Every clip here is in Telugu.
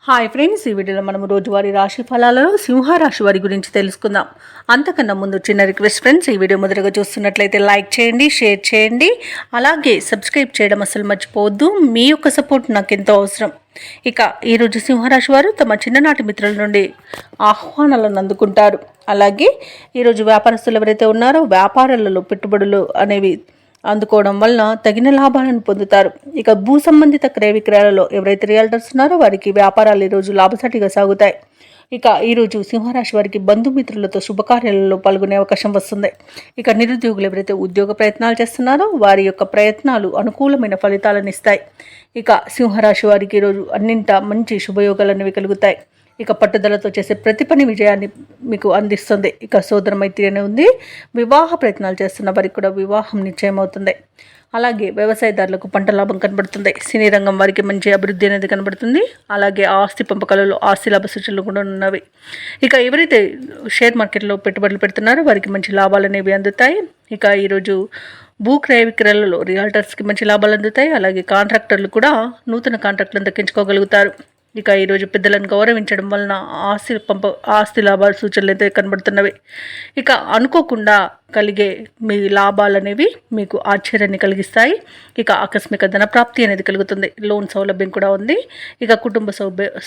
హాయ్ ఫ్రెండ్స్, ఈ వీడియోలో మనం రోజువారీ రాశి ఫలాలలో సింహరాశి వారి గురించి తెలుసుకుందాం. అంతకన్నా ముందు చిన్న రిక్వెస్ట్ ఫ్రెండ్స్, ఈ వీడియో మొదటగా చూస్తున్నట్లయితే లైక్ చేయండి, షేర్ చేయండి, అలాగే సబ్స్క్రైబ్ చేయడం అసలు మర్చిపోవద్దు. మీ యొక్క సపోర్ట్ నాకు ఎంతో అవసరం. ఇక ఈరోజు సింహరాశి వారు తమ చిన్ననాటి మిత్రుల నుండి ఆహ్వానాలను అందుకుంటారు. అలాగే ఈరోజు వ్యాపారస్తులు ఎవరైతే ఉన్నారో వ్యాపారాలలో పెట్టుబడులు అనేవి అందుకోవడం వలన తగిన లాభాలను పొందుతారు. ఇక భూ సంబంధిత క్రయ విక్రయాలలో ఎవరైతే రియల్టర్స్ ఉన్నారో వారికి వ్యాపారాలు ఈరోజు లాభసాటిగా సాగుతాయి. ఇక ఈరోజు సింహరాశి వారికి బంధుమిత్రులతో శుభకార్యాలలో పాల్గొనే అవకాశం వస్తుంది. ఇక నిరుద్యోగులు ఎవరైతే ఉద్యోగ ప్రయత్నాలు చేస్తున్నారో వారి యొక్క ప్రయత్నాలు అనుకూలమైన ఫలితాలను ఇస్తాయి. ఇక సింహరాశి వారికి ఈరోజు అన్నింటా మంచి శుభయోగాలు అనేవి కలుగుతాయి. ఇక పట్టుదలతో చేసే ప్రతి పని విజయాన్ని మీకు అందిస్తుంది. ఇక సోదర మైత్రి అనే ఉంది. వివాహ ప్రయత్నాలు చేస్తున్న వారికి కూడా వివాహం నిశ్చయం అవుతుంది. అలాగే వ్యవసాయదారులకు పంట లాభం కనబడుతుంది. సినీ రంగం వారికి మంచి అభివృద్ధి అనేది కనబడుతుంది. అలాగే ఆస్తి పంపకాలలో ఆస్తి లాభ సూచనలు కూడా ఉన్నవి. ఇక ఎవరైతే షేర్ మార్కెట్లో పెట్టుబడులు పెడుతున్నారో వారికి మంచి లాభాలు అనేవి అందుతాయి. ఇక ఈరోజు భూ క్రయ విక్రయాలలో రియల్టర్స్కి మంచి లాభాలు అందుతాయి. అలాగే కాంట్రాక్టర్లు కూడా నూతన కాంట్రాక్టులను దక్కించుకోగలుగుతారు. ఇక ఈరోజు పెద్దలను గౌరవించడం వలన ఆస్తి లాభాల సూచనలు అయితే కనబడుతున్నవి. ఇక అనుకోకుండా కలిగే మీ లాభాలు అనేవి మీకు ఆశ్చర్యాన్ని కలిగిస్తాయి. ఇక ఆకస్మిక ధన ప్రాప్తి అనేది కలుగుతుంది. లోన్ సౌలభ్యం కూడా ఉంది. ఇక కుటుంబ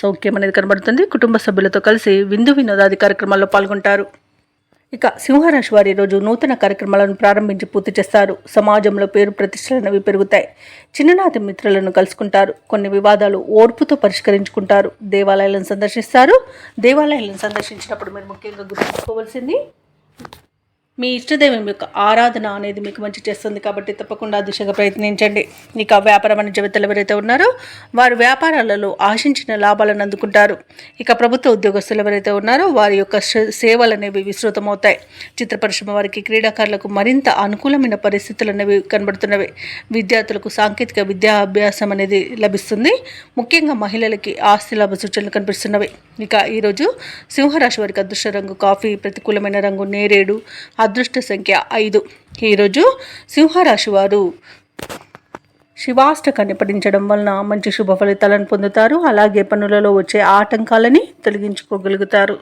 సౌఖ్యం అనేది కనబడుతుంది. కుటుంబ సభ్యులతో కలిసి విందు వినోదాది కార్యక్రమాల్లో పాల్గొంటారు. ఇక సింహరాశి వారి రోజు నూతన కార్యక్రమాలను ప్రారంభించి పూర్తి చేస్తారు. సమాజంలో పేరు ప్రతిష్టలనేవి పెరుగుతాయి. చిన్ననాటి మిత్రులను కలుసుకుంటారు. కొన్ని వివాదాలు ఓర్పుతో పరిష్కరించుకుంటారు. దేవాలయాలను సందర్శిస్తారు. దేవాలయాలను సందర్శించినప్పుడు మీరు ముఖ్యంగా గుర్తుంచుకోవాల్సింది మీ ఇష్టదైవం యొక్క ఆరాధన అనేది మీకు మంచి చేస్తుంది. కాబట్టి తప్పకుండా ఆ దిశగా ప్రయత్నించండి. ఇక వ్యాపార వాణిజ్యవేత్తలు ఎవరైతే ఉన్నారో వారు వ్యాపారాలలో ఆశించిన లాభాలను అందుకుంటారు. ఇక ప్రభుత్వ ఉద్యోగస్తులు ఎవరైతే ఉన్నారో వారి యొక్క సేవలు అనేవి విస్తృతమవుతాయి. చిత్ర పరిశ్రమ వారికి, క్రీడాకారులకు మరింత అనుకూలమైన పరిస్థితులు అనేవి కనబడుతున్నవి. విద్యార్థులకు సాంకేతిక విద్యాభ్యాసం అనేది లభిస్తుంది. ముఖ్యంగా మహిళలకి ఆస్తి లాభ సూచనలు కనిపిస్తున్నవి. ఇక ఈరోజు సింహరాశి వారికి అదృష్ట రంగు కాఫీ, ప్రతికూలమైన రంగు నేరేడు, అదృష్ట సంఖ్య 5. ఈరోజు సింహరాశి వారు శివాష్టకాన్ని పఠించడం వలన మంచి శుభ ఫలితాలను పొందుతారు. అలాగే పనులలో వచ్చే ఆటంకాలని తొలగించుకోగలుగుతారు.